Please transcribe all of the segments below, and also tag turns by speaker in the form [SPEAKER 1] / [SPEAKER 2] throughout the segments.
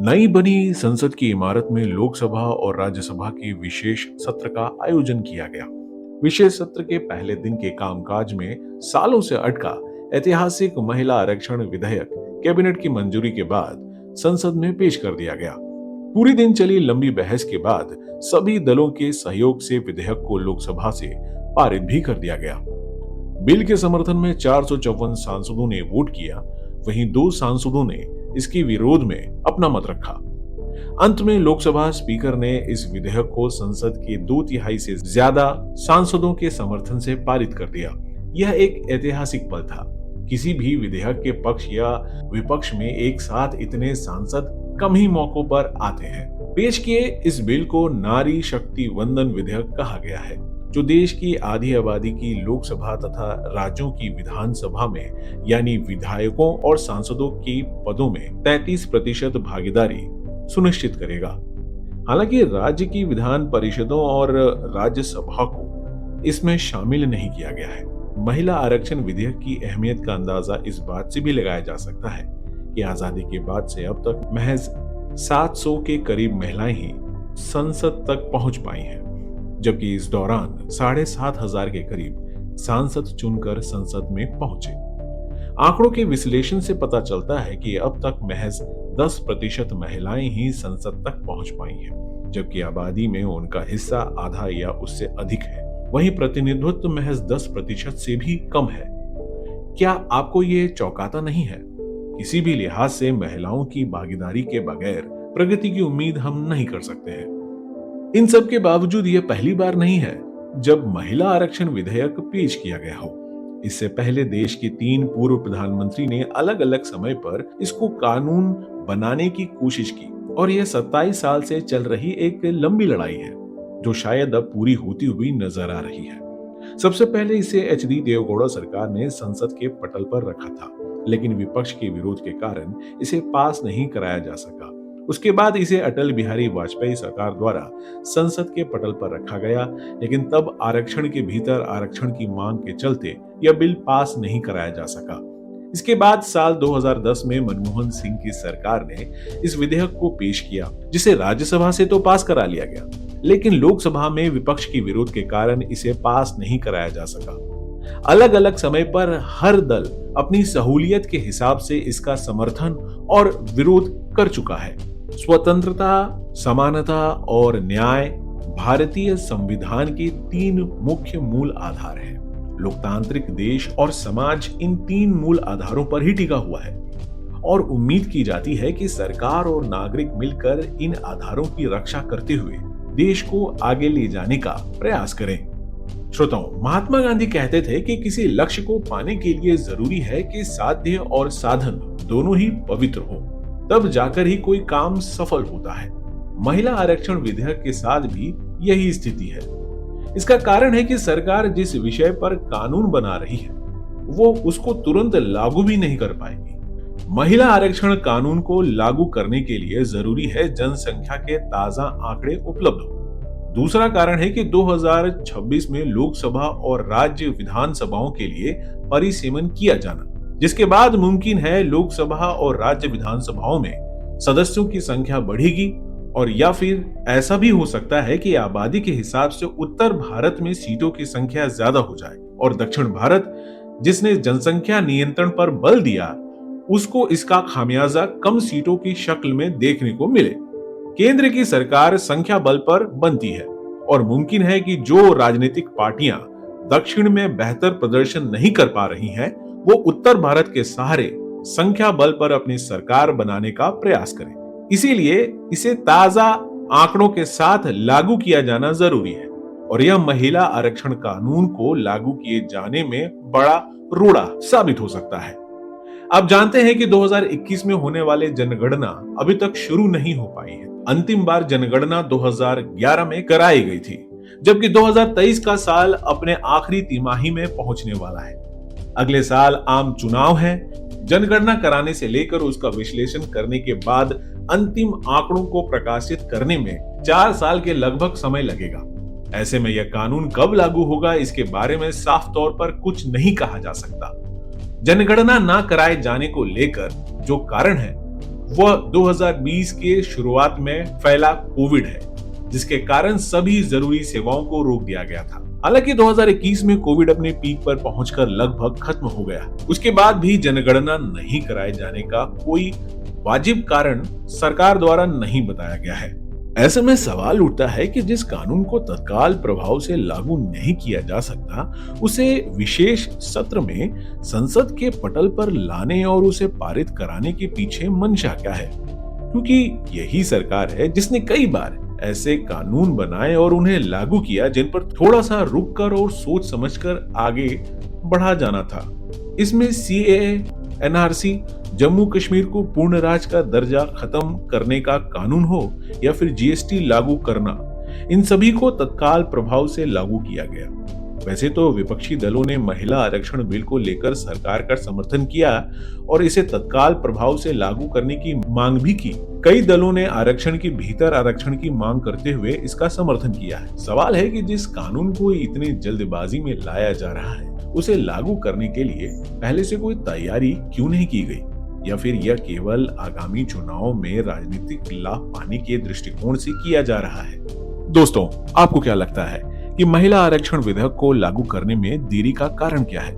[SPEAKER 1] नई बनी संसद की इमारत में लोकसभा और राज्यसभा के विशेष सत्र का आयोजन किया गया। विशेष सत्र के पहले दिन के कामकाज में सालों से अटका ऐतिहासिक महिला आरक्षण विधेयक कैबिनेट की मंजूरी के बाद संसद में पेश कर दिया गया। पूरी दिन चली लंबी बहस के बाद सभी दलों के सहयोग से विधेयक को लोकसभा से पारित भी कर दिया गया। बिल के समर्थन में 454 सांसदों ने वोट किया, वहीं 2 सांसदों ने इसके विरोध में अपना मत रखा। अंत में लोकसभा स्पीकर ने इस विधेयक को संसद के 2/3 से ज्यादा सांसदों के समर्थन से पारित कर दिया। यह एक ऐतिहासिक पल था। किसी भी विधेयक के पक्ष या विपक्ष में एक साथ इतने सांसद कम ही मौकों पर आते हैं। पेश किए इस बिल को नारी शक्ति वंदन विधेयक कहा गया है, जो देश की आधी आबादी की लोकसभा तथा राज्यों की विधानसभा में यानी विधायकों और सांसदों की पदों में 33% भागीदारी सुनिश्चित करेगा। हालांकि राज्य की विधान परिषदों और राज्यसभा को इसमें शामिल नहीं किया गया है। महिला आरक्षण विधेयक की अहमियत का अंदाजा इस बात से भी लगाया जा सकता है कि आजादी के बाद से अब तक महज 700 के करीब महिलाएं ही संसद तक पहुंच पाई हैं, जबकि इस दौरान 7,500 के करीब सांसद चुनकर संसद में पहुंचे। आंकड़ों के विश्लेषण से पता चलता है कि अब तक महज 10% महिलाएं ही संसद तक पहुंच पाई हैं, जबकि आबादी में उनका हिस्सा आधा या उससे अधिक है। वहीं प्रतिनिधित्व महज 10% से भी कम है। क्या आपको ये चौंकाता नहीं है? किसी भी लिहाज से महिलाओं की भागीदारी के बगैर प्रगति की उम्मीद हम नहीं कर सकते हैं। इन सब के बावजूद यह पहली बार नहीं है जब महिला आरक्षण विधेयक पेश किया गया हो। इससे पहले देश के 3 पूर्व प्रधानमंत्री ने अलग अलग समय पर इसको कानून बनाने की कोशिश की और यह 27 साल से चल रही एक लंबी लड़ाई है, जो शायद अब पूरी होती हुई नजर आ रही है। सबसे पहले इसे एच.डी. देवेगौड़ा सरकार ने संसद के पटल पर रखा था, लेकिन विपक्ष के विरोध के कारण इसे पास नहीं कराया जा सका। उसके बाद इसे अटल बिहारी वाजपेयी सरकार द्वारा संसद के पटल पर रखा गया, लेकिन तब आरक्षण के भीतर आरक्षण की मांग के चलते यह बिल पास नहीं कराया जा सका। इसके बाद साल 2010 में मनमोहन सिंह की सरकार ने इस विधेयक को पेश किया, जिसे राज्यसभा से तो पास करा लिया गया, लेकिन लोकसभा में विपक्ष के विरोध के कारण इसे पास नहीं कराया जा सका। अलग अलग समय पर हर दल अपनी सहूलियत के हिसाब से इसका समर्थन और विरोध कर चुका है। स्वतंत्रता, समानता और न्याय भारतीय संविधान के 3 मुख्य मूल आधार हैं। लोकतांत्रिक देश और समाज इन 3 मूल आधारों पर ही टिका हुआ है और उम्मीद की जाती है कि सरकार और नागरिक मिलकर इन आधारों की रक्षा करते हुए देश को आगे ले जाने का प्रयास करें। श्रोताओं, महात्मा गांधी कहते थे कि किसी लक्ष्य को पाने के लिए जरूरी है कि साध्य और साधन दोनों ही पवित्र हो, तब जाकर ही कोई काम सफल होता है। महिला आरक्षण विधेयक के साथ भी यही स्थिति है। इसका कारण है कि सरकार जिस विषय पर कानून बना रही है वो उसको तुरंत लागू भी नहीं कर पाएगी। महिला आरक्षण कानून को लागू करने के लिए जरूरी है जनसंख्या के ताजा आंकड़े उपलब्ध हो। दूसरा कारण है कि 2026 में लोकसभा और राज्य विधानसभाओं के लिए परिसीमन किया जाना, जिसके बाद मुमकिन है लोकसभा और राज्य विधानसभाओं में सदस्यों की संख्या बढ़ेगी, और या फिर ऐसा भी हो सकता है कि आबादी के हिसाब से उत्तर भारत में सीटों की संख्या ज्यादा हो जाए और दक्षिण भारत, जिसने जनसंख्या नियंत्रण पर बल दिया, उसको इसका खामियाजा कम सीटों की शक्ल में देखने को मिले। केंद्र की सरकार संख्या बल पर बनती है और मुमकिन है कि जो राजनीतिक पार्टियां दक्षिण में बेहतर प्रदर्शन नहीं कर पा रही हैं, वो उत्तर भारत के सहारे संख्या बल पर अपनी सरकार बनाने का प्रयास करें। इसीलिए इसे ताजा आंकड़ों के साथ लागू किया जाना जरूरी है और यह महिला आरक्षण कानून को लागू किए जाने में बड़ा रोड़ा साबित हो सकता है। आप जानते हैं कि 2021 में होने वाले जनगणना अभी तक शुरू नहीं हो पाई है। अंतिम बार जनगणना 2011 में कराई गई थी, जबकि 2023 का साल अपने आखिरी तिमाही में पहुंचने वाला है। अगले साल आम चुनाव है। जनगणना कराने से लेकर उसका विश्लेषण करने के बाद अंतिम आंकड़ों को प्रकाशित करने में 4 साल के लगभग समय लगेगा। ऐसे में यह कानून कब लागू होगा, इसके बारे में साफ तौर पर कुछ नहीं कहा जा सकता। जनगणना ना कराए जाने को लेकर जो कारण है वह 2020 के शुरुआत में फैला कोविड है, जिसके कारण सभी जरूरी सेवाओं को रोक दिया गया था। हालांकि 2021 में कोविड अपने पीक पर पहुंचकर लगभग खत्म हो गया। उसके बाद भी जनगणना नहीं कराए जाने का कोई वाजिब कारण सरकार द्वारा नहीं बताया गया है। ऐसे में सवाल उठता है कि जिस कानून को तत्काल प्रभाव से लागू नहीं किया जा सकता, उसे विशेष सत्र में संसद के पटल पर लाने और उसे पारित कराने के पीछे मंशा क्या है? क्योंकि यही सरकार है जिसने कई बार ऐसे कानून बनाए और उन्हें लागू किया जिन पर थोड़ा सा रुक कर और सोच समझकर आगे बढ़ा जाना था। इसमें सीएए, एनआरसी, जम्मू कश्मीर को पूर्ण राज्य का दर्जा खत्म करने का कानून हो या फिर जीएसटी लागू करना, इन सभी को तत्काल प्रभाव से लागू किया गया। वैसे तो विपक्षी दलों ने महिला आरक्षण बिल को लेकर सरकार का समर्थन किया और इसे तत्काल प्रभाव से लागू करने की मांग भी की। कई दलों ने आरक्षण के भीतर आरक्षण की मांग करते हुए इसका समर्थन किया है। सवाल है कि जिस कानून को इतनी जल्दबाजी में लाया जा रहा है, उसे लागू करने के लिए पहले से कोई तैयारी क्यों नहीं की गई, या फिर यह केवल आगामी चुनाव में राजनीतिक लाभ पाने के दृष्टिकोण से किया जा रहा है? दोस्तों, आपको क्या लगता है कि महिला आरक्षण विधेयक को लागू करने में देरी का कारण क्या है?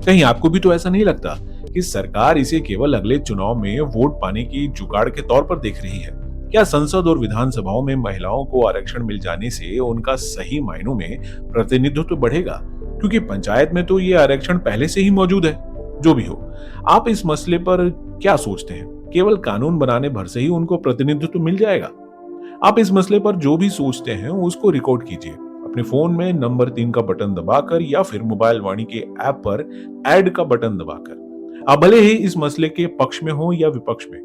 [SPEAKER 1] कहीं आपको भी तो ऐसा नहीं लगता कि सरकार इसे केवल अगले चुनाव में वोट पाने की जुगाड़ के तौर पर देख रही है? क्या संसद और विधानसभाओं में महिलाओं को आरक्षण मिल जाने से उनका सही मायनों में प्रतिनिधित्व तो बढ़ेगा? क्योंकि पंचायत में तो ये आरक्षण पहले से ही मौजूद है। जो भी हो, आप इस मसले पर क्या सोचते हैं? केवल कानून बनाने भर से ही उनको प्रतिनिधित्व मिल जाएगा? आप इस मसले पर जो भी सोचते हैं उसको रिकॉर्ड कीजिए अपने फोन में नंबर 3 का बटन दबाकर या फिर मोबाइल वाणी के ऐप पर ऐड का बटन दबाकर। आप भले ही इस मसले के पक्ष में हो या विपक्ष में,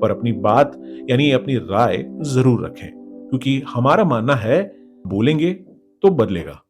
[SPEAKER 1] पर अपनी बात यानी अपनी राय जरूर रखें, क्योंकि हमारा मानना है बोलेंगे तो बदलेगा।